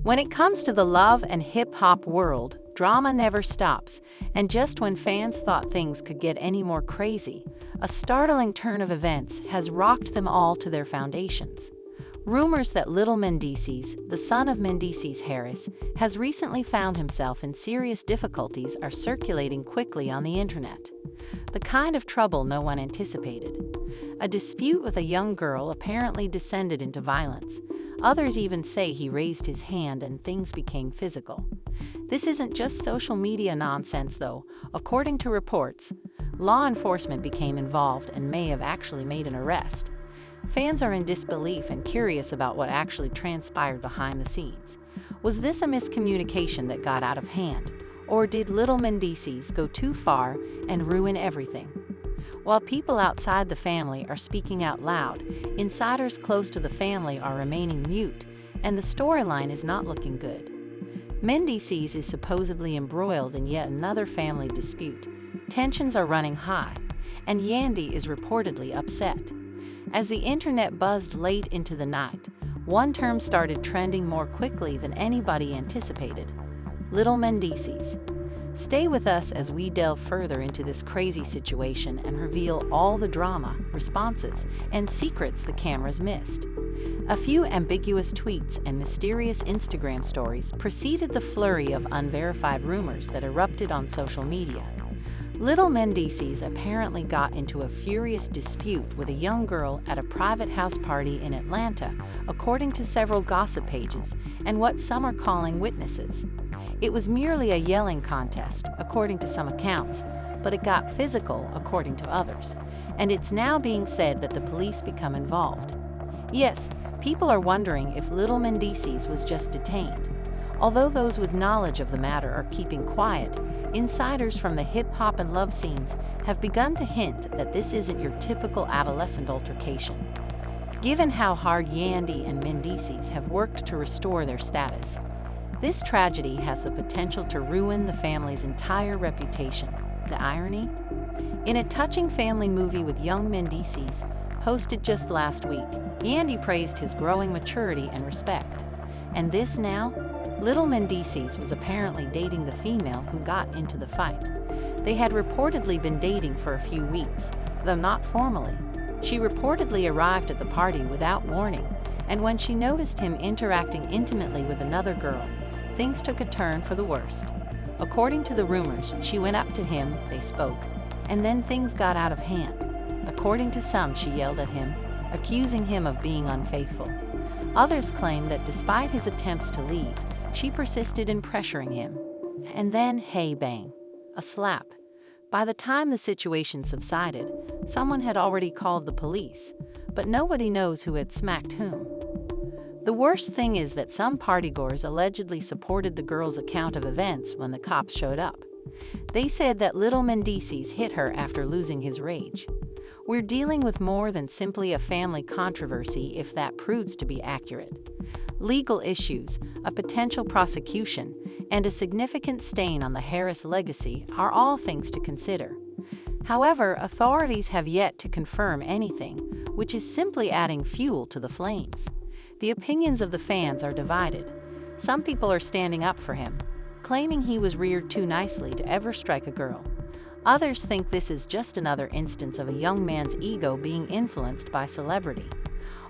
When it comes to the love and hip-hop world, drama never stops, and just when fans thought things could get any more crazy, a startling turn of events has rocked them all to their foundations. Rumors that little Mendeecees, the son of Mendeecees Harris, has recently found himself in serious difficulties are circulating quickly on the internet. The kind of trouble no one anticipated. A dispute with a young girl apparently descended into violence. Others even say he raised his hand and things became physical. This isn't just social media nonsense, though. According to reports, law enforcement became involved and may have actually made an arrest. Fans are in disbelief and curious about what actually transpired behind the scenes. Was this a miscommunication that got out of hand? Or did little Mendeecees go too far and ruin everything? While people outside the family are speaking out loud, insiders close to the family are remaining mute, and the storyline is not looking good. Mendeecees is supposedly embroiled in yet another family dispute. Tensions are running high, and Yandy is reportedly upset. As the internet buzzed late into the night, one term started trending more quickly than anybody anticipated: little Mendeecees. Stay with us as we delve further into this crazy situation and reveal all the drama, responses, and secrets the cameras missed. A few ambiguous tweets and mysterious Instagram stories preceded the flurry of unverified rumors that erupted on social media. Little Mendeecees apparently got into a furious dispute with a young girl at a private house party in Atlanta, according to several gossip pages and what some are calling witnesses. It was merely a yelling contest, according to some accounts, but it got physical, according to others, and it's now being said that the police become involved. Yes, people are wondering if little Mendeecees was just detained. Although those with knowledge of the matter are keeping quiet, insiders from the hip-hop and love scenes have begun to hint that this isn't your typical adolescent altercation. Given how hard Yandy and Mendeecees have worked to restore their status, this tragedy has the potential to ruin the family's entire reputation. The irony? In a touching family movie with young Mendeecees, posted just last week, Yandy praised his growing maturity and respect. And this now? Little Mendeecees was apparently dating the female who got into the fight. They had reportedly been dating for a few weeks, though not formally. She reportedly arrived at the party without warning, and when she noticed him interacting intimately with another girl, things took a turn for the worst. According to the rumors, she went up to him, they spoke, and then things got out of hand. According to some, she yelled at him, accusing him of being unfaithful. Others claim that despite his attempts to leave, she persisted in pressuring him. And then, hey bang, a slap. By the time the situation subsided, someone had already called the police, but nobody knows who had smacked whom. The worst thing is that some partygoers allegedly supported the girl's account of events when the cops showed up. They said that little Mendeecees hit her after losing his rage. We're dealing with more than simply a family controversy if that proves to be accurate. Legal issues, a potential prosecution, and a significant stain on the Harris legacy are all things to consider. However, authorities have yet to confirm anything, which is simply adding fuel to the flames. The opinions of the fans are divided. Some people are standing up for him, claiming he was reared too nicely to ever strike a girl. Others think this is just another instance of a young man's ego being influenced by celebrity.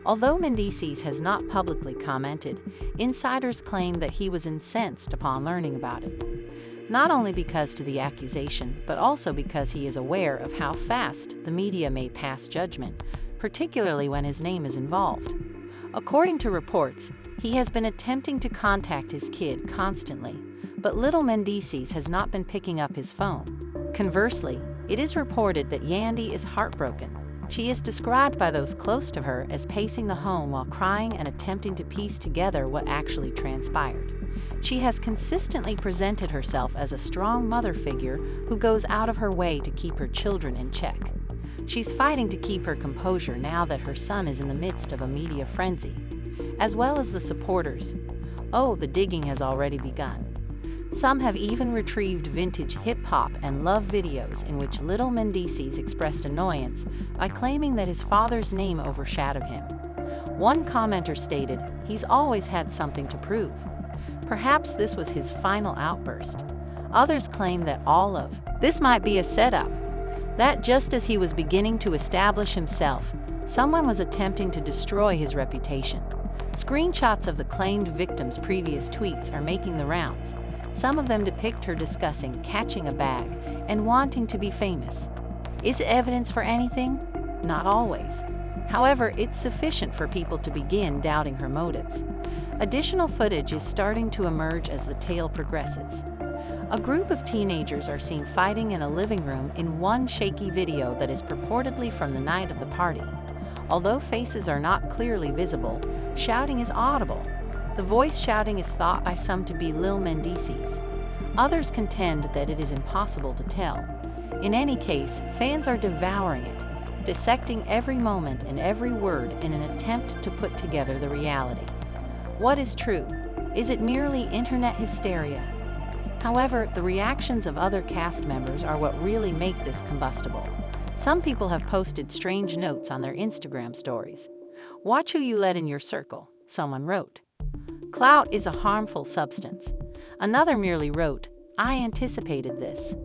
Although Mendeecees has not publicly commented, insiders claim that he was incensed upon learning about it. Not only because to the accusation, but also because he is aware of how fast the media may pass judgment, particularly when his name is involved. According to reports, he has been attempting to contact his kid constantly, but little Mendeecees has not been picking up his phone. Conversely, it is reported that Yandy is heartbroken. She is described by those close to her as pacing the home while crying and attempting to piece together what actually transpired. She has consistently presented herself as a strong mother figure who goes out of her way to keep her children in check. She's fighting to keep her composure now that her son is in the midst of a media frenzy, as well as the supporters. Oh, the digging has already begun. Some have even retrieved vintage hip-hop and love videos in which little Mendeecees expressed annoyance by claiming that his father's name overshadowed him. One commenter stated, "He's always had something to prove." Perhaps this was his final outburst. Others claim that all of this might be a setup, that just as he was beginning to establish himself, someone was attempting to destroy his reputation. Screenshots of the claimed victim's previous tweets are making the rounds. Some of them depict her discussing catching a bag and wanting to be famous. Is it evidence for anything? Not always. However, it's sufficient for people to begin doubting her motives. Additional footage is starting to emerge as the tale progresses. A group of teenagers are seen fighting in a living room in one shaky video that is purportedly from the night of the party. Although faces are not clearly visible, shouting is audible. The voice shouting is thought by some to be Lil Mendeecees. Others contend that it is impossible to tell. In any case, fans are devouring it, dissecting every moment and every word in an attempt to put together the reality. What is true? Is it merely internet hysteria? However, the reactions of other cast members are what really make this combustible. Some people have posted strange notes on their Instagram stories. "Watch who you let in your circle," someone wrote. "Clout is a harmful substance." Another merely wrote, "I anticipated this."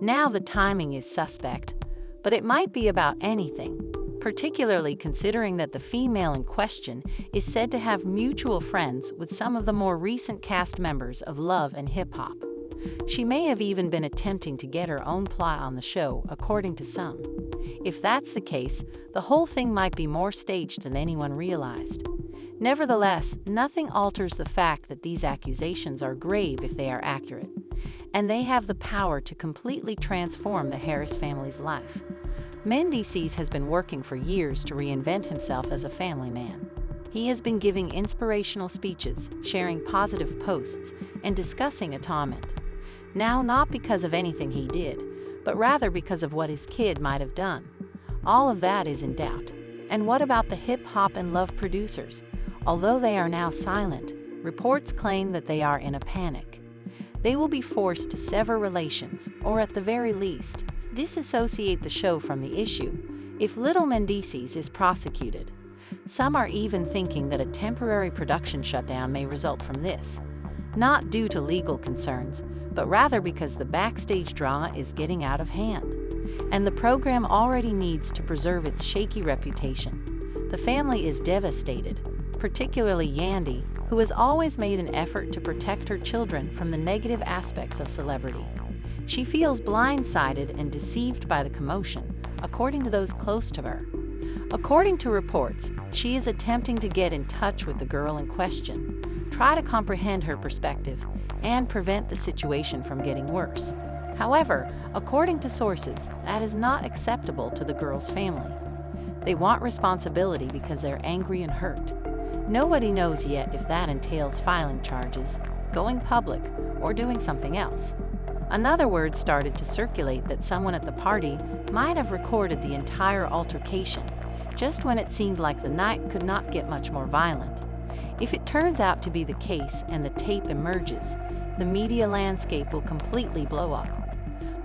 Now the timing is suspect, but it might be about anything, particularly considering that the female in question is said to have mutual friends with some of the more recent cast members of Love and Hip Hop. She may have even been attempting to get her own plot on the show, according to some. If that's the case, the whole thing might be more staged than anyone realized. Nevertheless, nothing alters the fact that these accusations are grave if they are accurate, and they have the power to completely transform the Harris family's life. Mendeecees has been working for years to reinvent himself as a family man. He has been giving inspirational speeches, sharing positive posts, and discussing atonement. Now, not because of anything he did, but rather because of what his kid might have done. All of that is in doubt. And what about the hip-hop and love producers? Although they are now silent, reports claim that they are in a panic. They will be forced to sever relations, or at the very least, disassociate the show from the issue, if Little Mendeecees is prosecuted. Some are even thinking that a temporary production shutdown may result from this, not due to legal concerns, but rather because the backstage drama is getting out of hand, and the program already needs to preserve its shaky reputation. The family is devastated, particularly Yandy, who has always made an effort to protect her children from the negative aspects of celebrity. She feels blindsided and deceived by the commotion, according to those close to her. According to reports, she is attempting to get in touch with the girl in question, try to comprehend her perspective, and prevent the situation from getting worse. However, according to sources, that is not acceptable to the girl's family. They want responsibility because they're angry and hurt. Nobody knows yet if that entails filing charges, going public, or doing something else. Another word started to circulate that someone at the party might have recorded the entire altercation, just when it seemed like the night could not get much more violent. If it turns out to be the case and the tape emerges, the media landscape will completely blow up.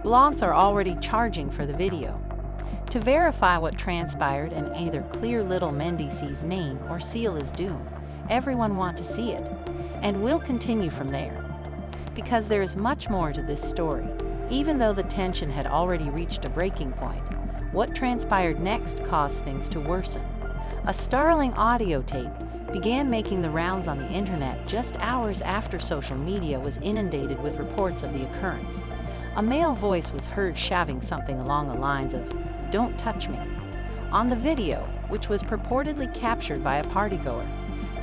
Blogs are already charging for the video. To verify what transpired and either clear Little Mendeecees' name or seal his doom, everyone wants to see it, and we'll continue from there. Because there is much more to this story. Even though the tension had already reached a breaking point, what transpired next caused things to worsen. A startling audio tape began making the rounds on the internet just hours after social media was inundated with reports of the occurrence. A male voice was heard shouting something along the lines of, "Don't touch me," on the video, which was purportedly captured by a partygoer.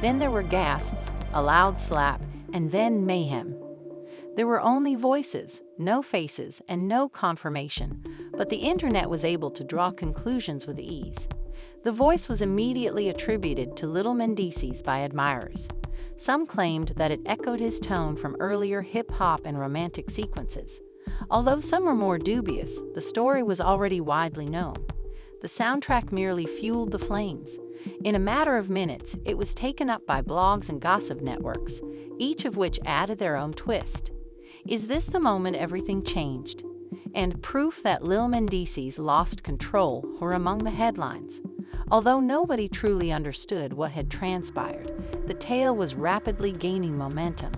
Then there were gasps, a loud slap, and then mayhem. There were only voices, no faces, and no confirmation, but the internet was able to draw conclusions with ease. The voice was immediately attributed to Little Mendeecees by admirers. Some claimed that it echoed his tone from earlier hip-hop and romantic sequences. Although some were more dubious, the story was already widely known. The soundtrack merely fueled the flames. In a matter of minutes, it was taken up by blogs and gossip networks, each of which added their own twist. Is this the moment everything changed? And proof that Lil Mendeecees lost control were among the headlines. Although nobody truly understood what had transpired, the tale was rapidly gaining momentum.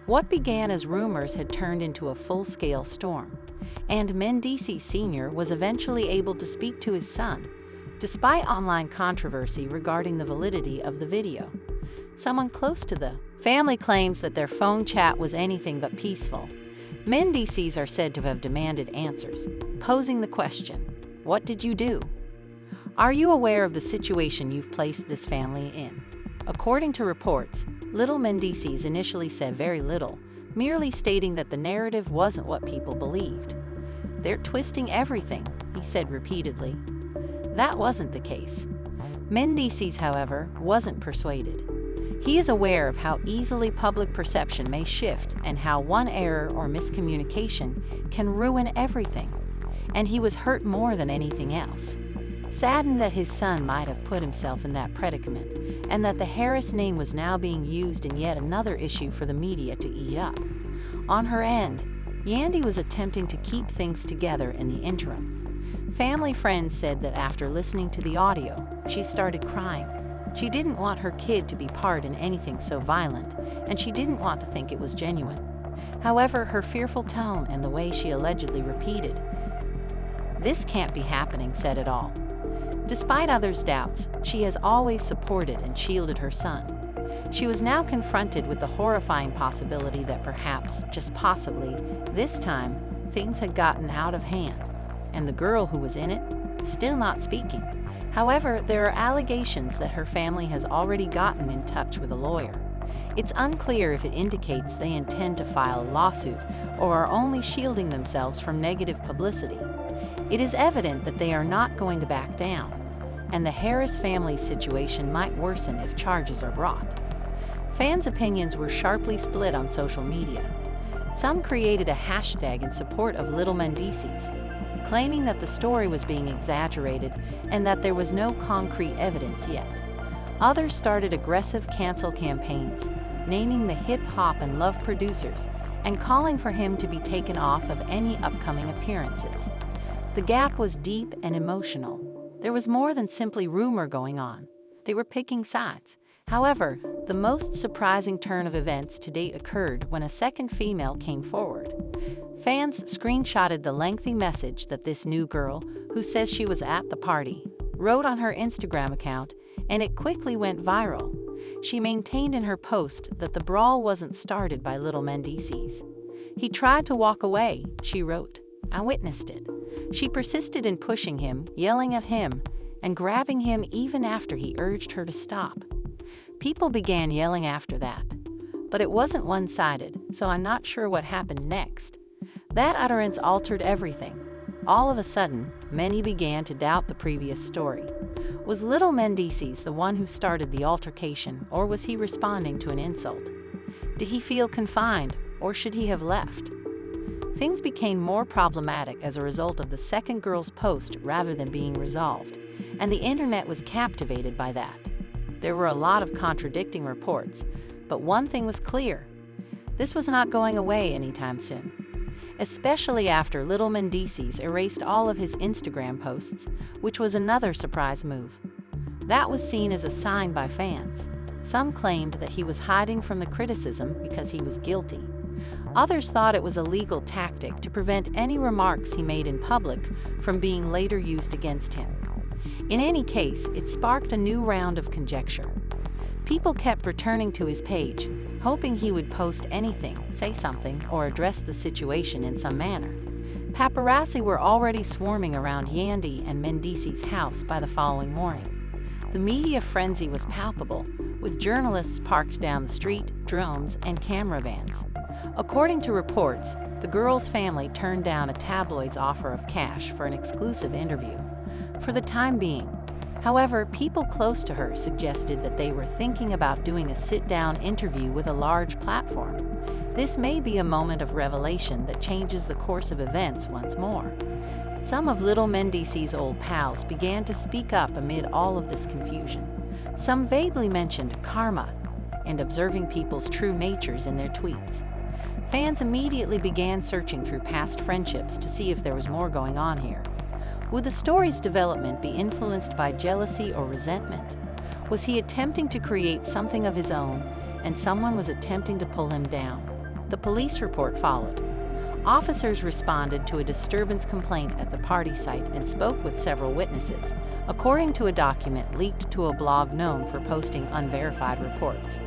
What began as rumors had turned into a full-scale storm, and Mendeecees Sr. was eventually able to speak to his son, despite online controversy regarding the validity of the video. Someone close to the family claims that their phone chat was anything but peaceful. Mendeecees are said to have demanded answers, posing the question, "What did you do? Are you aware of the situation you've placed this family in?" According to reports, little Mendeecees initially said very little, merely stating that the narrative wasn't what people believed. "They're twisting everything," he said repeatedly. That wasn't the case. Mendeecees, however, wasn't persuaded. He is aware of how easily public perception may shift and how one error or miscommunication can ruin everything, and he was hurt more than anything else. Saddened that his son might have put himself in that predicament, and that the Harris name was now being used in yet another issue for the media to eat up. On her end, Yandy was attempting to keep things together in the interim. Family friends said that after listening to the audio, she started crying. She didn't want her kid to be part in anything so violent, and she didn't want to think it was genuine. However, her fearful tone and the way she allegedly repeated, "This can't be happening," said it all. Despite others' doubts, she has always supported and shielded her son. She was now confronted with the horrifying possibility that perhaps, just possibly, this time, things had gotten out of hand, and the girl who was in it, still not speaking. However, there are allegations that her family has already gotten in touch with a lawyer. It's unclear if it indicates they intend to file a lawsuit or are only shielding themselves from negative publicity. It is evident that they are not going to back down, and the Harris family's situation might worsen if charges are brought. Fans' opinions were sharply split on social media. Some created a hashtag in support of little Mendeecees, claiming that the story was being exaggerated and that there was no concrete evidence yet. Others started aggressive cancel campaigns, naming the hip-hop and love producers and calling for him to be taken off of any upcoming appearances. The gap was deep and emotional. There was more than simply rumor going on. They were picking sides. However, the most surprising turn of events to date occurred when a second female came forward. Fans screenshotted the lengthy message that this new girl, who says she was at the party, wrote on her Instagram account, and it quickly went viral. She maintained in her post that the brawl wasn't started by little Mendeecees. "He tried to walk away," she wrote. "I witnessed it." She persisted in pushing him, yelling at him, and grabbing him even after he urged her to stop. People began yelling after that. But it wasn't one-sided, so I'm not sure what happened next. That utterance altered everything. All of a sudden, many began to doubt the previous story. Was little Mendeecees the one who started the altercation, or was he responding to an insult? Did he feel confined, or should he have left? Things became more problematic as a result of the second girl's post rather than being resolved, and the internet was captivated by that. There were a lot of contradicting reports, but one thing was clear. This was not going away anytime soon. Especially after little Mendeecees erased all of his Instagram posts, which was another surprise move. That was seen as a sign by fans. Some claimed that he was hiding from the criticism because he was guilty. Others thought it was a legal tactic to prevent any remarks he made in public from being later used against him. In any case, it sparked a new round of conjecture. People kept returning to his page, hoping he would post anything, say something, or address the situation in some manner. Paparazzi were already swarming around Yandy and Mendeecees' house by the following morning. The media frenzy was palpable, with journalists parked down the street, drones, and camera vans. According to reports, the girl's family turned down a tabloid's offer of cash for an exclusive interview. For the time being, however, people close to her suggested that they were thinking about doing a sit-down interview with a large platform. This may be a moment of revelation that changes the course of events once more. Some of little Mendeecees' old pals began to speak up amid all of this confusion. Some vaguely mentioned karma and observing people's true natures in their tweets. Fans immediately began searching through past friendships to see if there was more going on here. Would the story's development be influenced by jealousy or resentment? Was he attempting to create something of his own, and someone was attempting to pull him down? The police report followed. Officers responded to a disturbance complaint at the party site and spoke with several witnesses, according to a document leaked to a blog known for posting unverified reports.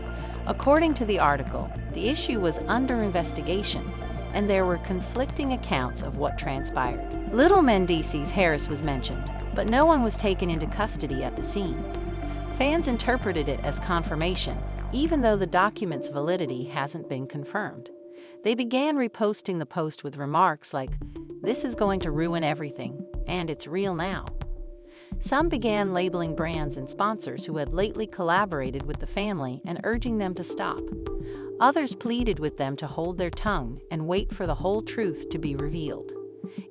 According to the article, the issue was under investigation, and there were conflicting accounts of what transpired. Little Mendeecees Harris was mentioned, but no one was taken into custody at the scene. Fans interpreted it as confirmation, even though the document's validity hasn't been confirmed. They began reposting the post with remarks like, "This is going to ruin everything, and it's real now." Some began labeling brands and sponsors who had lately collaborated with the family and urging them to stop. Others pleaded with them to hold their tongue and wait for the whole truth to be revealed.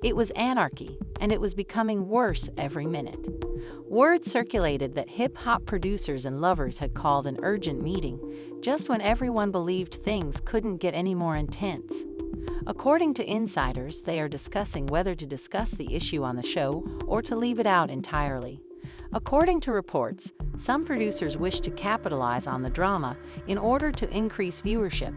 It was anarchy, and it was becoming worse every minute. Word circulated that hip-hop producers and lovers had called an urgent meeting, just when everyone believed things couldn't get any more intense. According to insiders, they are discussing whether to discuss the issue on the show or to leave it out entirely. According to reports, some producers wish to capitalize on the drama in order to increase viewership.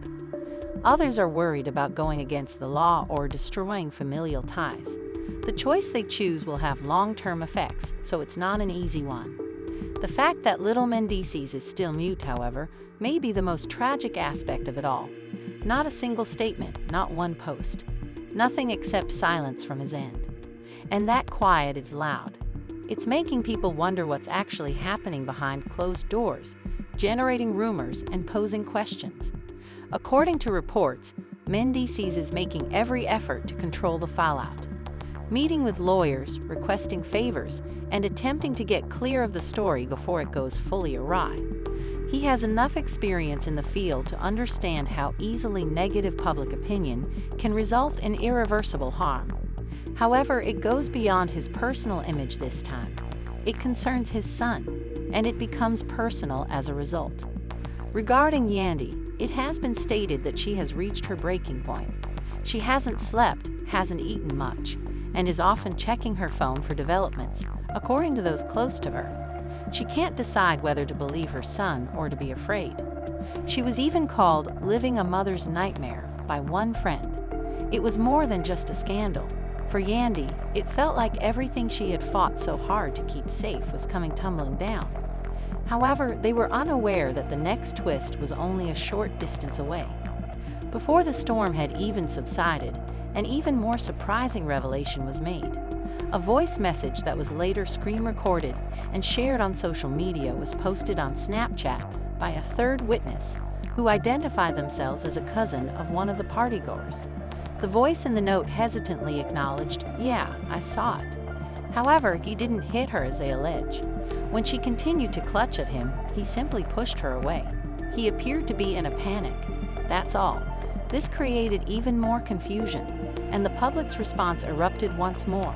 Others are worried about going against the law or destroying familial ties. The choice they choose will have long-term effects, so it's not an easy one. The fact that little Mendeecees is still mute, however, may be the most tragic aspect of it all. Not a single statement, not one post. Nothing except silence from his end. And that quiet is loud. It's making people wonder what's actually happening behind closed doors, generating rumors and posing questions. According to reports, Mendeecees is making every effort to control the fallout. Meeting with lawyers, requesting favors, and attempting to get clear of the story before it goes fully awry. He has enough experience in the field to understand how easily negative public opinion can result in irreversible harm. However, it goes beyond his personal image this time. It concerns his son, and it becomes personal as a result. Regarding Yandy, it has been stated that she has reached her breaking point. She hasn't slept, hasn't eaten much, and is often checking her phone for developments, according to those close to her. She can't decide whether to believe her son or to be afraid. She was even called living a mother's nightmare by one friend. It was more than just a scandal. For Yandy, it felt like everything she had fought so hard to keep safe was coming tumbling down. However, they were unaware that the next twist was only a short distance away. Before the storm had even subsided, an even more surprising revelation was made. A voice message that was later screen-recorded and shared on social media was posted on Snapchat by a third witness, who identified themselves as a cousin of one of the partygoers. The voice in the note hesitantly acknowledged, "Yeah, I saw it." However, he didn't hit her as they allege. When she continued to clutch at him, he simply pushed her away. He appeared to be in a panic. That's all. This created even more confusion, and the public's response erupted once more.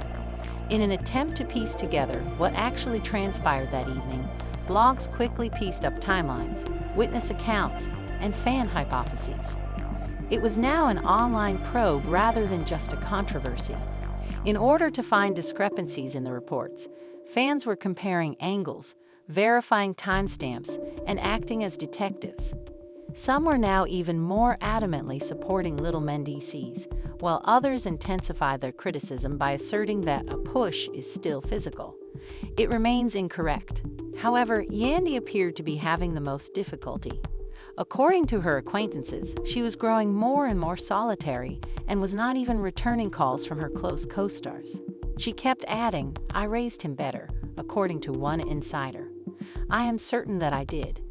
In an attempt to piece together what actually transpired that evening, blogs quickly pieced up timelines, witness accounts, and fan hypotheses. It was now an online probe rather than just a controversy. In order to find discrepancies in the reports, fans were comparing angles, verifying timestamps, and acting as detectives. Some were now even more adamantly supporting little Mendeecees, while others intensified their criticism by asserting that a push is still physical. It remains incorrect. However, Yandy appeared to be having the most difficulty. According to her acquaintances, she was growing more and more solitary and was not even returning calls from her close co-stars. She kept adding, "I raised him better," according to one insider. "I am certain that I did."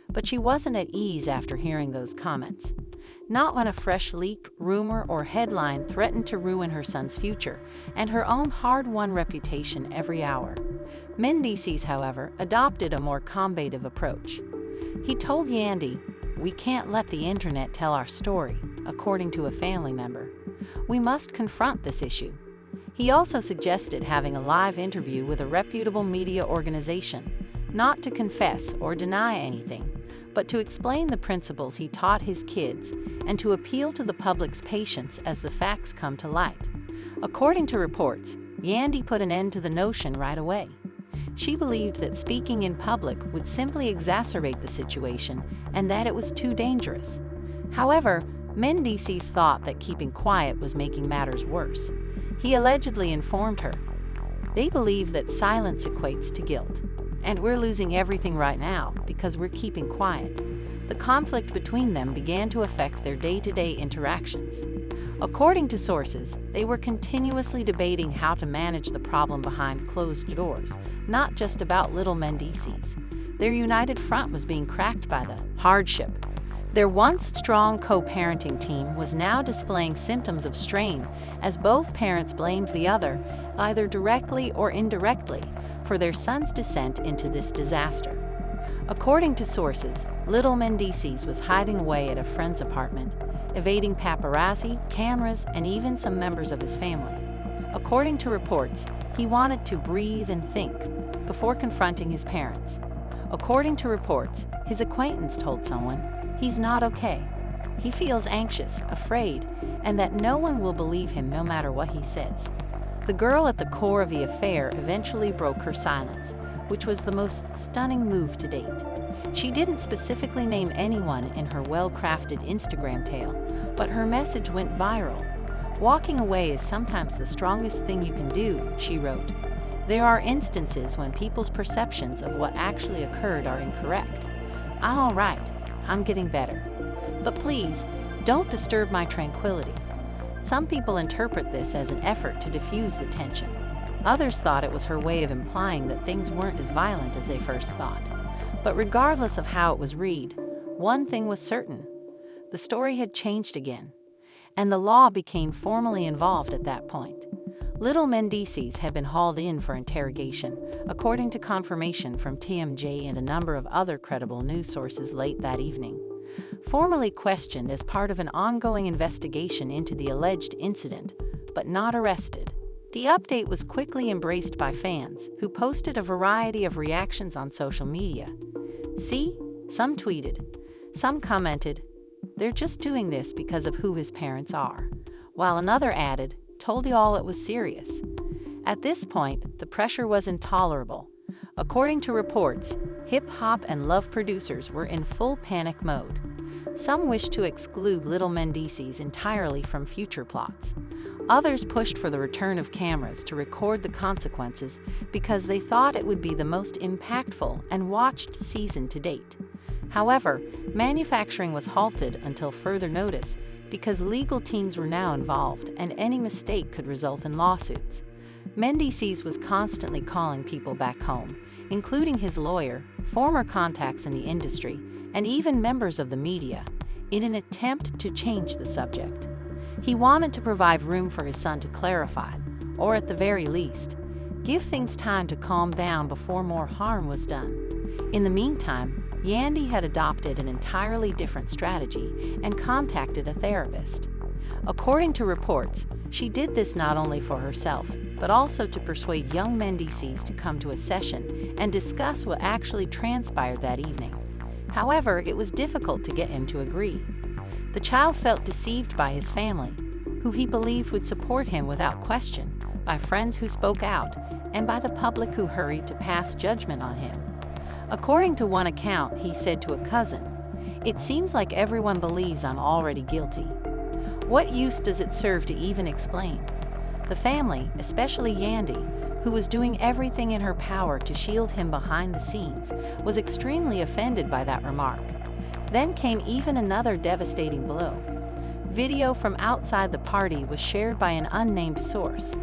But she wasn't at ease after hearing those comments. Not when a fresh leak, rumor, or headline threatened to ruin her son's future and her own hard-won reputation every hour. Mendeecees, however, adopted a more combative approach. He told Yandy, "We can't let the internet tell our story," according to a family member. "We must confront this issue." He also suggested having a live interview with a reputable media organization, not to confess or deny anything, but to explain the principles he taught his kids and to appeal to the public's patience as the facts come to light. According to reports, Yandy put an end to the notion right away. She believed that speaking in public would simply exacerbate the situation and that it was too dangerous. However, Mendeecees thought that keeping quiet was making matters worse. He allegedly informed her, "They believe that silence equates to guilt, and we're losing everything right now because we're keeping quiet." The conflict between them began to affect their day-to-day interactions. According to sources, they were continuously debating how to manage the problem behind closed doors, not just about little Mendeecees. Their united front was being cracked by the hardship. Their once strong co-parenting team was now displaying symptoms of strain as both parents blamed the other, either directly or indirectly, for their son's descent into this disaster. According to sources, little Mendeecees was hiding away at a friend's apartment, evading paparazzi, cameras, and even some members of his family. According to reports, he wanted to breathe and think before confronting his parents. According to reports, his acquaintance told someone he's not okay. He feels anxious, afraid, and that no one will believe him no matter what he says. The girl at the core of the affair eventually broke her silence, which was the most stunning move to date. She didn't specifically name anyone in her well-crafted Instagram tale, but her message went viral. "Walking away is sometimes the strongest thing you can do," she wrote. "There are instances when people's perceptions of what actually occurred are incorrect. I'm all right. I'm getting better. But please, don't disturb my tranquility." Some people interpret this as an effort to diffuse the tension. Others thought it was her way of implying that things weren't as violent as they first thought. But regardless of how it was read, one thing was certain: the story had changed again, and the law became formally involved at that point. Little Mendeecees had been hauled in for interrogation, according to confirmation from TMJ and a number of other credible news sources late that evening. Formally questioned as part of an ongoing investigation into the alleged incident, but not arrested. The update was quickly embraced by fans, who posted a variety of reactions on social media. See, some tweeted, some commented, "They're just doing this because of who his parents are," while another added, "Told y'all it was serious." At this point, the pressure was intolerable. According to reports, hip-hop and love producers were in full panic mode. Some wished to exclude little Mendeecees entirely from future plots. Others pushed for the return of cameras to record the consequences because they thought it would be the most impactful and watched season to date. However, manufacturing was halted until further notice because legal teams were now involved and any mistake could result in lawsuits. Mendeecees was constantly calling people back home, including his lawyer, former contacts in the industry, and even members of the media, in an attempt to change the subject. He wanted to provide room for his son to clarify, or at the very least, give things time to calm down before more harm was done. In the meantime, Yandy had adopted an entirely different strategy and contacted a therapist. According to reports, she did this not only for herself, but also to persuade young Mendeecees to come to a session and discuss what actually transpired that evening. However, it was difficult to get him to agree. The child felt deceived by his family, who he believed would support him without question, by friends who spoke out, and by the public who hurried to pass judgment on him. According to one account, he said to a cousin, "It seems like everyone believes I'm already guilty. What use does it serve to even explain?" The family, especially Yandy, who was doing everything in her power to shield him behind the scenes, was extremely offended by that remark. Then came even another devastating blow. Video from outside the party was shared by an unnamed source.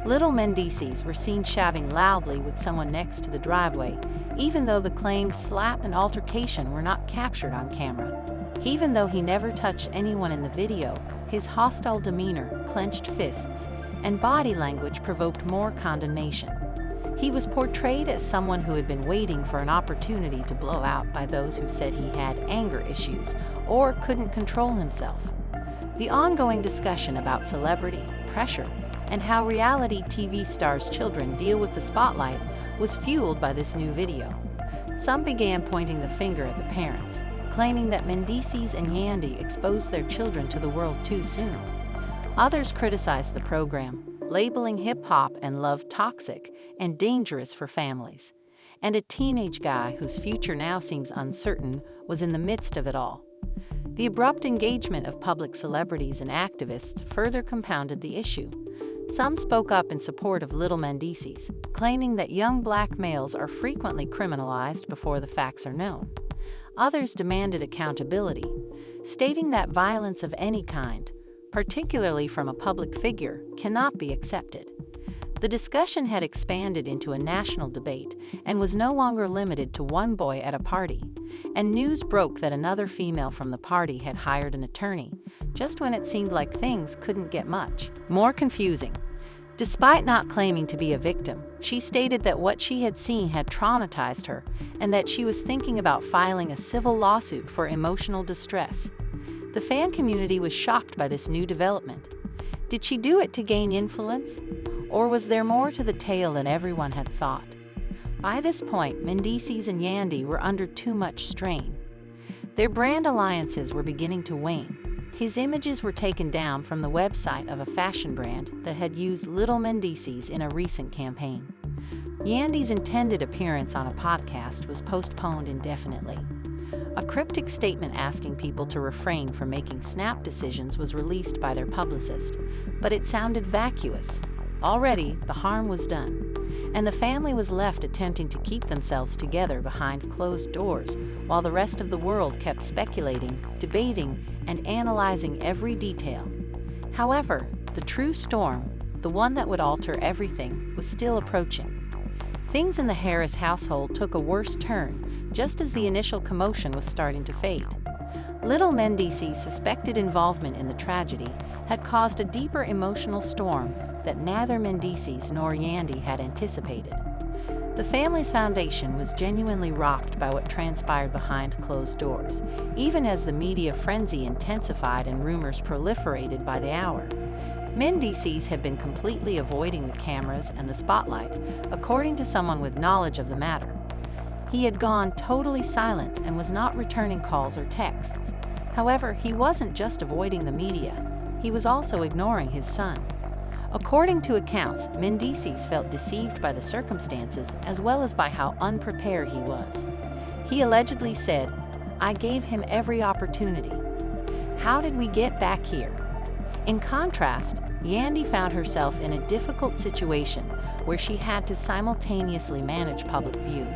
Little Mendeecees were seen shouting loudly with someone next to the driveway, even though the claimed slap and altercation were not captured on camera. Even though he never touched anyone in the video, his hostile demeanor, clenched fists, and body language provoked more condemnation. He was portrayed as someone who had been waiting for an opportunity to blow out by those who said he had anger issues or couldn't control himself. The ongoing discussion about celebrity, pressure, and how reality TV stars' children deal with the spotlight was fueled by this new video. Some began pointing the finger at the parents, claiming that Mendeecees and Yandy exposed their children to the world too soon. Others criticized the program, labeling hip-hop and love toxic and dangerous for families. And a teenage guy whose future now seems uncertain was in the midst of it all. The abrupt engagement of public celebrities and activists further compounded the issue. Some spoke up in support of little Mendeecees, claiming that young black males are frequently criminalized before the facts are known. Others demanded accountability, stating that violence of any kind, particularly from a public figure, cannot be accepted. The discussion had expanded into a national debate and was no longer limited to one boy at a party, and news broke that another female from the party had hired an attorney, just when it seemed like things couldn't get much more confusing. Despite not claiming to be a victim, she stated that what she had seen had traumatized her and that she was thinking about filing a civil lawsuit for emotional distress. The fan community was shocked by this new development. Did she do it to gain influence? Or was there more to the tale than everyone had thought? By this point, Mendeecees and Yandy were under too much strain. Their brand alliances were beginning to wane. His images were taken down from the website of a fashion brand that had used little Mendeecees in a recent campaign. Yandy's intended appearance on a podcast was postponed indefinitely. A cryptic statement asking people to refrain from making snap decisions was released by their publicist, but it sounded vacuous. Already, the harm was done, and the family was left attempting to keep themselves together behind closed doors while the rest of the world kept speculating, debating, and analyzing every detail. However, the true storm, the one that would alter everything, was still approaching. Things in the Harris household took a worse turn just as the initial commotion was starting to fade. Little Mendeecees' suspected involvement in the tragedy had caused a deeper emotional storm that neither Mendeecees nor Yandy had anticipated. The family's foundation was genuinely rocked by what transpired behind closed doors, even as the media frenzy intensified and rumors proliferated by the hour. Mendeecees had been completely avoiding the cameras and the spotlight, according to someone with knowledge of the matter. He had gone totally silent and was not returning calls or texts. However, he wasn't just avoiding the media, he was also ignoring his son. According to accounts, Mendeecees felt deceived by the circumstances as well as by how unprepared he was. He allegedly said, "I gave him every opportunity. How did we get back here?" In contrast, Yandy found herself in a difficult situation where she had to simultaneously manage public view,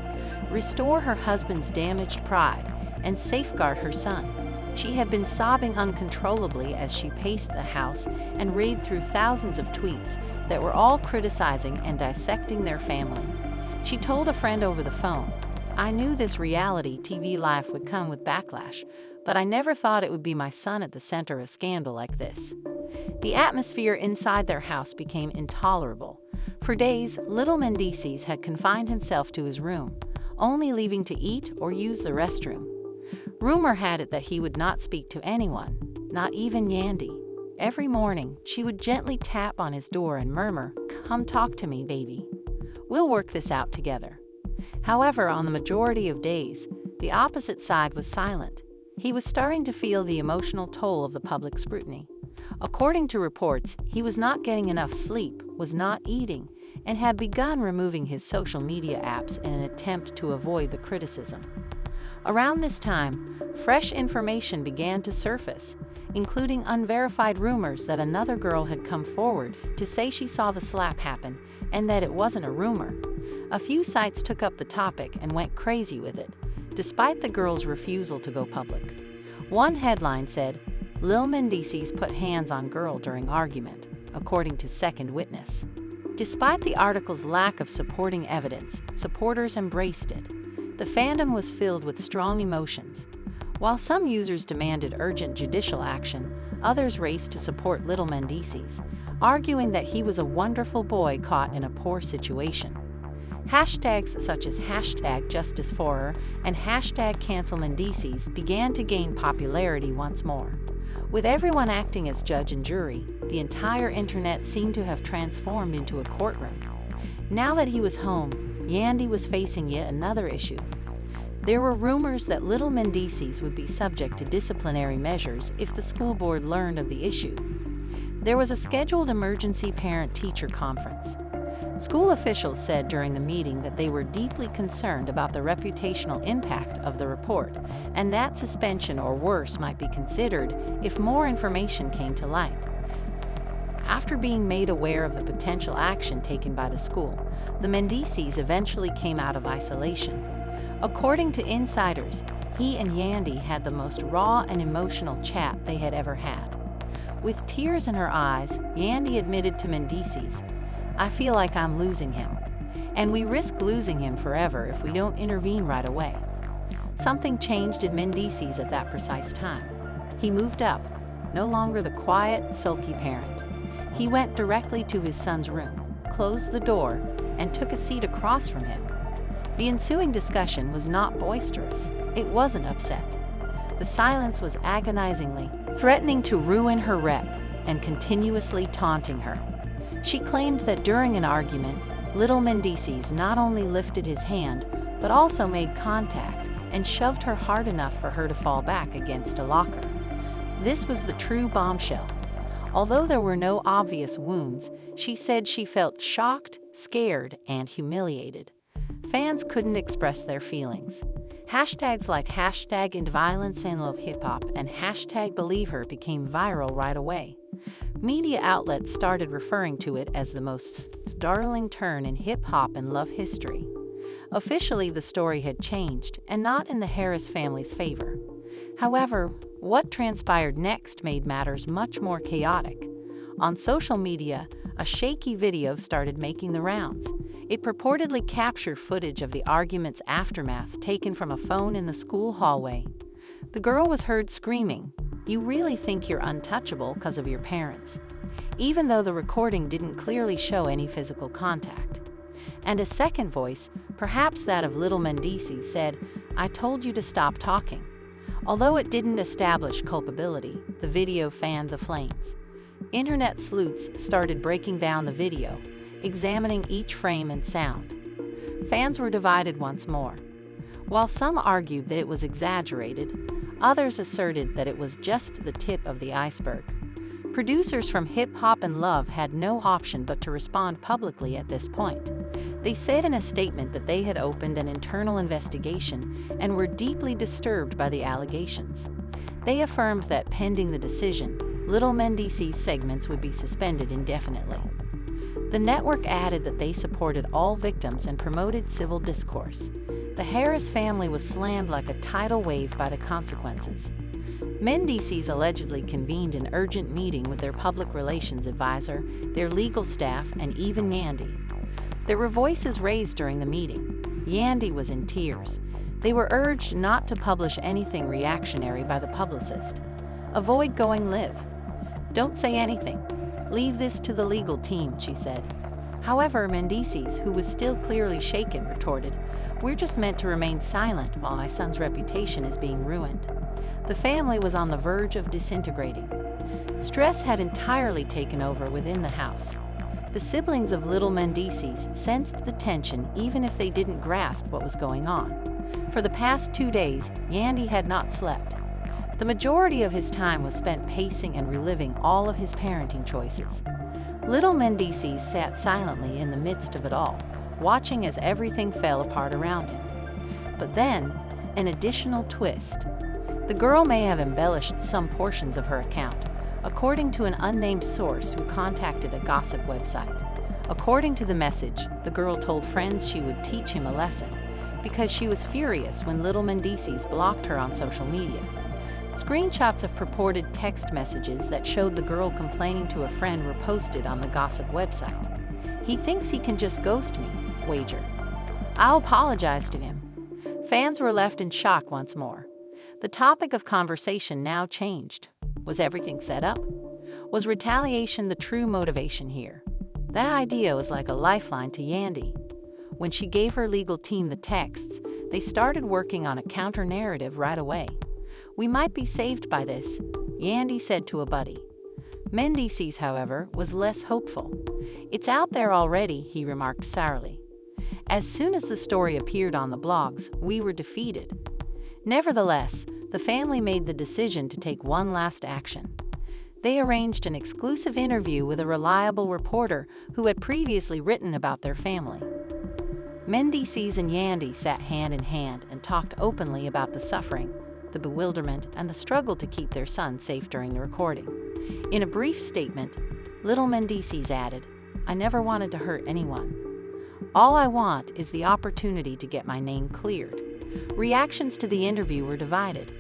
restore her husband's damaged pride, and safeguard her son. She had been sobbing uncontrollably as she paced the house and read through thousands of tweets that were all criticizing and dissecting their family. She told a friend over the phone, "I knew this reality TV life would come with backlash, but I never thought it would be my son at the center of a scandal like this." The atmosphere inside their house became intolerable. For days, little Mendeecees had confined himself to his room, only leaving to eat or use the restroom. Rumor had it that he would not speak to anyone, not even Yandy. Every morning, she would gently tap on his door and murmur, "Come talk to me, baby. We'll work this out together." However, on the majority of days, the opposite side was silent. He was starting to feel the emotional toll of the public scrutiny. According to reports, he was not getting enough sleep, was not eating, and had begun removing his social media apps in an attempt to avoid the criticism. Around this time, fresh information began to surface, including unverified rumors that another girl had come forward to say she saw the slap happen and that it wasn't a rumor. A few sites took up the topic and went crazy with it, despite the girl's refusal to go public. One headline said, "Lil Mendeecees put hands on girl during argument," according to second witness. Despite the article's lack of supporting evidence, supporters embraced it. The fandom was filled with strong emotions. While some users demanded urgent judicial action, others raced to support little Mendeecees, arguing that he was a wonderful boy caught in a poor situation. Hashtags such as #JusticeForHer and #CancelMendeecees began to gain popularity once more. With everyone acting as judge and jury, the entire internet seemed to have transformed into a courtroom. Now that he was home, Yandy was facing yet another issue. There were rumors that little Mendeecees would be subject to disciplinary measures if the school board learned of the issue. There was a scheduled emergency parent-teacher conference. School officials said during the meeting that they were deeply concerned about the reputational impact of the report, and that suspension or worse might be considered if more information came to light. After being made aware of the potential action taken by the school, the Mendeecees eventually came out of isolation. According to insiders, he and Yandy had the most raw and emotional chat they had ever had. With tears in her eyes, Yandy admitted to Mendeecees, "I feel like I'm losing him, and we risk losing him forever if we don't intervene right away." Something changed in Mendeecees at that precise time. He moved up, no longer the quiet, sulky parent. He went directly to his son's room, closed the door, and took a seat across from him. The ensuing discussion was not boisterous. It wasn't upset. The silence was agonizingly threatening to ruin her rep and continuously taunting her. She claimed that during an argument, little Mendeecees not only lifted his hand, but also made contact and shoved her hard enough for her to fall back against a locker. This was the true bombshell. Although there were no obvious wounds, she said she felt shocked, scared, and humiliated. Fans couldn't express their feelings. Hashtags like #IndViolenceAndLoveHipHop and #BelieveHer became viral right away. Media outlets started referring to it as the most startling turn in hip-hop and love history. Officially, the story had changed, and not in the Harris family's favor. However, what transpired next made matters much more chaotic. On social media, a shaky video started making the rounds. It purportedly captured footage of the argument's aftermath taken from a phone in the school hallway. The girl was heard screaming, "You really think you're untouchable because of your parents," even though the recording didn't clearly show any physical contact. And a second voice, perhaps that of little Mendeecees, said, "I told you to stop talking." Although it didn't establish culpability, the video fanned the flames. Internet sleuths started breaking down the video, examining each frame and sound. Fans were divided once more. While some argued that it was exaggerated, others asserted that it was just the tip of the iceberg. Producers from Hip Hop and Love had no option but to respond publicly at this point. They said in a statement that they had opened an internal investigation and were deeply disturbed by the allegations. They affirmed that pending the decision, little Mendeecees segments would be suspended indefinitely. The network added that they supported all victims and promoted civil discourse. The Harris family was slammed like a tidal wave by the consequences. Mendeecees allegedly convened an urgent meeting with their public relations advisor, their legal staff, and even Yandy. There were voices raised during the meeting. Yandy was in tears. They were urged not to publish anything reactionary by the publicist. Avoid going live. Don't say anything. Leave this to the legal team, she said. However, Mendeecees, who was still clearly shaken, retorted, "We're just meant to remain silent while my son's reputation is being ruined." The family was on the verge of disintegrating. Stress had entirely taken over within the house. The siblings of little Mendeecees sensed the tension even if they didn't grasp what was going on. For the past 2 days, Yandy had not slept. The majority of his time was spent pacing and reliving all of his parenting choices. Little Mendeecees sat silently in the midst of it all, watching as everything fell apart around him. But then, an additional twist. The girl may have embellished some portions of her account, according to an unnamed source who contacted a gossip website. According to the message, the girl told friends she would teach him a lesson because she was furious when little Mendeecees blocked her on social media. Screenshots of purported text messages that showed the girl complaining to a friend were posted on the gossip website. "He thinks he can just ghost me," wager. "I'll apologize to him." Fans were left in shock once more. The topic of conversation now changed. Was everything set up? Was retaliation the true motivation here? That idea was like a lifeline to Yandy. When she gave her legal team the texts, they started working on a counter-narrative right away. "We might be saved by this," Yandy said to a buddy. Mendeecees, however, was less hopeful. "It's out there already," he remarked sourly. "As soon as the story appeared on the blogs, we were defeated." Nevertheless, the family made the decision to take one last action. They arranged an exclusive interview with a reliable reporter who had previously written about their family. Mendeecees and Yandy sat hand in hand and talked openly about the suffering, the bewilderment, and the struggle to keep their son safe during the recording. In a brief statement, little Mendeecees added, "I never wanted to hurt anyone. All I want is the opportunity to get my name cleared." Reactions to the interview were divided.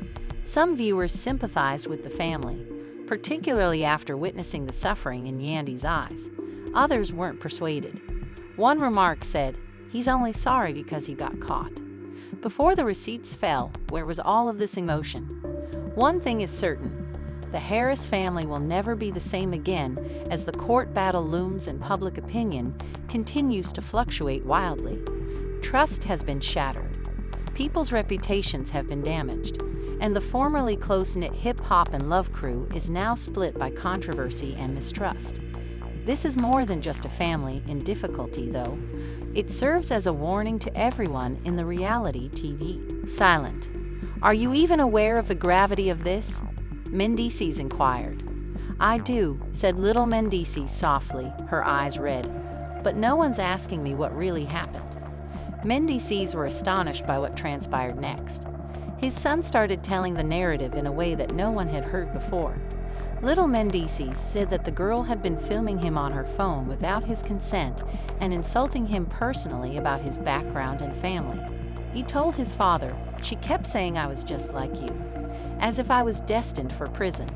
Some viewers sympathized with the family, particularly after witnessing the suffering in Yandy's eyes. Others weren't persuaded. One remark said, "He's only sorry because he got caught." Before the receipts fell, where was all of this emotion? One thing is certain. The Harris family will never be the same again as the court battle looms and public opinion continues to fluctuate wildly. Trust has been shattered. People's reputations have been damaged. And the formerly close-knit hip-hop and love crew is now split by controversy and mistrust. This is more than just a family in difficulty, though. It serves as a warning to everyone in the reality TV silent. "Are you even aware of the gravity of this?" Mendeecees inquired. "I do," said little Mendeecees softly, her eyes red. "But no one's asking me what really happened." Mendeecees were astonished by what transpired next. His son started telling the narrative in a way that no one had heard before. Little Mendeecees said that the girl had been filming him on her phone without his consent and insulting him personally about his background and family. He told his father, "She kept saying I was just like you, as if I was destined for prison."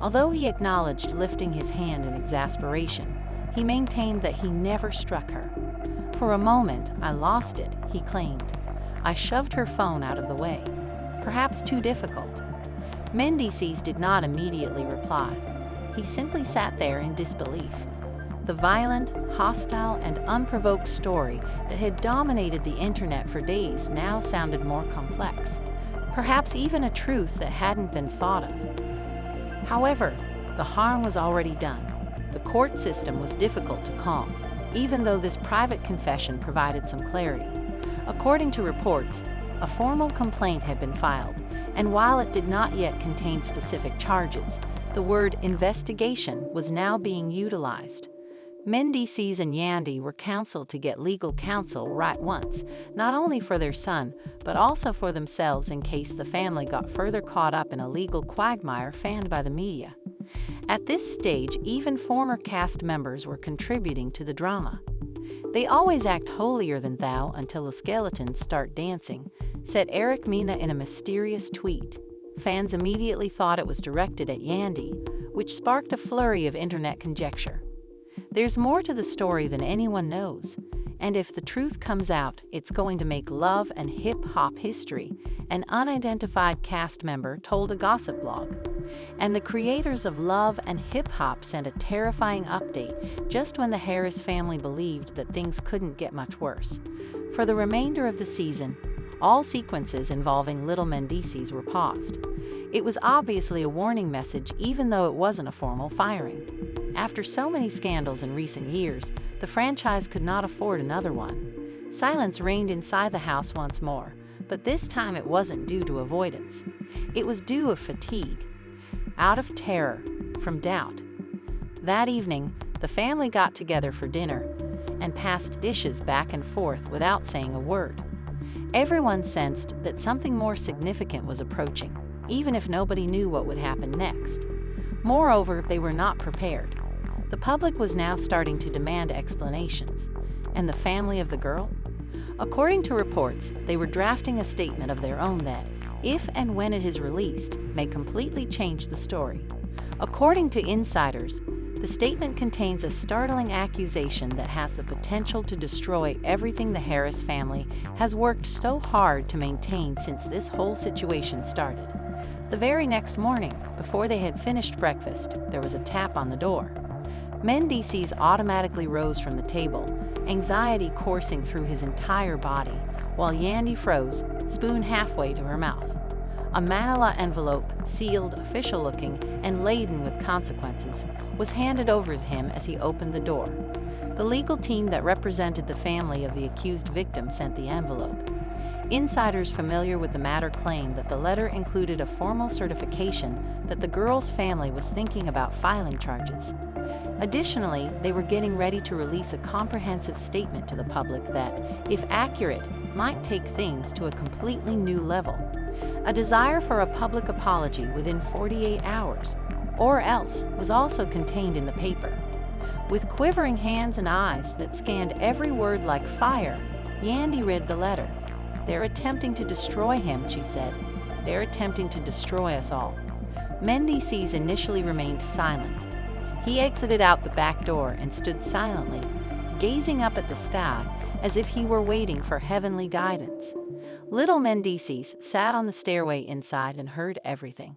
Although he acknowledged lifting his hand in exasperation, he maintained that he never struck her. "For a moment, I lost it," he claimed. "I shoved her phone out of the way. Perhaps too difficult." Mendeecees did not immediately reply. He simply sat there in disbelief. The violent, hostile, and unprovoked story that had dominated the internet for days now sounded more complex, perhaps even a truth that hadn't been thought of. However, the harm was already done. The court system was difficult to calm, even though this private confession provided some clarity. According to reports, a formal complaint had been filed, and while it did not yet contain specific charges, the word investigation was now being utilized. Mendeecees and Yandy were counseled to get legal counsel right once, not only for their son, but also for themselves in case the family got further caught up in a legal quagmire fanned by the media. At this stage, even former cast members were contributing to the drama. "They always act holier than thou until the skeletons start dancing," said Eric Mena in a mysterious tweet. Fans immediately thought it was directed at Yandy, which sparked a flurry of internet conjecture. There's more to the story than anyone knows, and if the truth comes out, it's going to make love and hip-hop history, an unidentified cast member told a gossip blog. And the creators of Love and Hip Hop sent a terrifying update just when the Harris family believed that things couldn't get much worse. For the remainder of the season, all sequences involving little Mendeecees were paused. It was obviously a warning message, even though it wasn't a formal firing. After so many scandals in recent years, the franchise could not afford another one. Silence reigned inside the house once more, but this time it wasn't due to avoidance. It was due to fatigue, out of terror, from doubt. That evening, the family got together for dinner and passed dishes back and forth without saying a word. Everyone sensed that something more significant was approaching, even if nobody knew what would happen next. Moreover, they were not prepared. The public was now starting to demand explanations. And the family of the girl? According to reports, they were drafting a statement of their own that, if and when it is released, may completely change the story. According to insiders, the statement contains a startling accusation that has the potential to destroy everything the Harris family has worked so hard to maintain since this whole situation started. The very next morning, before they had finished breakfast, there was a tap on the door. Mendeecees automatically rose from the table, anxiety coursing through his entire body, while Yandy froze, spoon halfway to her mouth. A manila envelope, sealed, official-looking, and laden with consequences, was handed over to him as he opened the door. The legal team that represented the family of the accused victim sent the envelope. Insiders familiar with the matter claimed that the letter included a formal certification that the girl's family was thinking about filing charges. Additionally, they were getting ready to release a comprehensive statement to the public that, if accurate, might take things to a completely new level. A desire for a public apology within 48 hours, or else, was also contained in the paper. With quivering hands and eyes that scanned every word like fire, Yandy read the letter. "They're attempting to destroy him," she said. "They're attempting to destroy us all." Mendeecees initially remained silent. He exited out the back door and stood silently, gazing up at the sky as if he were waiting for heavenly guidance. Little Mendeecees sat on the stairway inside and heard everything.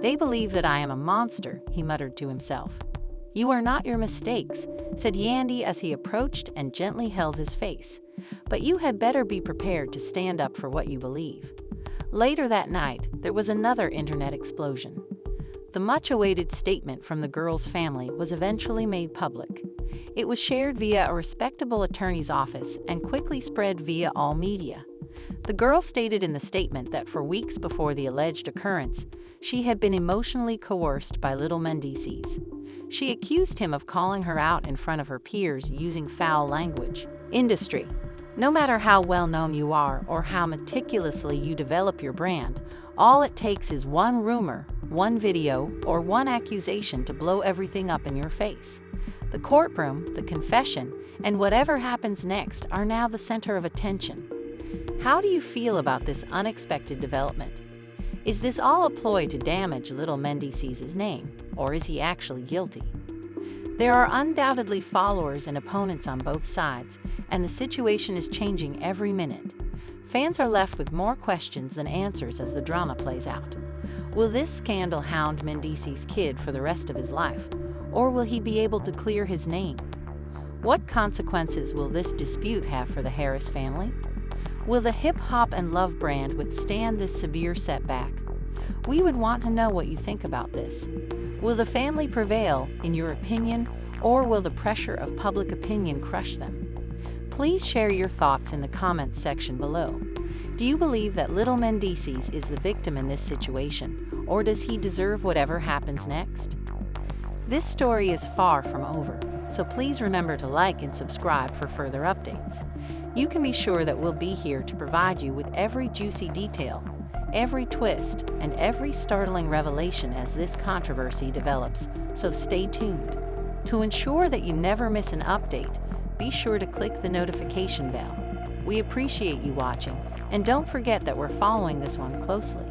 "They believe that I am a monster," he muttered to himself. "You are not your mistakes," said Yandy as he approached and gently held his face. "But you had better be prepared to stand up for what you believe." Later that night, there was another internet explosion. The much-awaited statement from the girl's family was eventually made public. It was shared via a respectable attorney's office and quickly spread via all media. The girl stated in the statement that for weeks before the alleged occurrence, she had been emotionally coerced by little Mendeecees. She accused him of calling her out in front of her peers using foul language. Industry. No matter how well-known you are or how meticulously you develop your brand, all it takes is one rumor, one video, or one accusation to blow everything up in your face. The courtroom, the confession, and whatever happens next are now the center of attention. How do you feel about this unexpected development? Is this all a ploy to damage little Mendeecees' name, or is he actually guilty? There are undoubtedly followers and opponents on both sides, and the situation is changing every minute. Fans are left with more questions than answers as the drama plays out. Will this scandal hound Mendeecees' kid for the rest of his life, or will he be able to clear his name? What consequences will this dispute have for the Harris family? Will the hip-hop and love brand withstand this severe setback? We would want to know what you think about this. Will the family prevail, in your opinion, or will the pressure of public opinion crush them? Please share your thoughts in the comments section below. Do you believe that little Mendeecees is the victim in this situation, or does he deserve whatever happens next? This story is far from over, so please remember to like and subscribe for further updates. You can be sure that we'll be here to provide you with every juicy detail, every twist, and every startling revelation as this controversy develops, so stay tuned. To ensure that you never miss an update, be sure to click the notification bell. We appreciate you watching, and don't forget that we're following this one closely.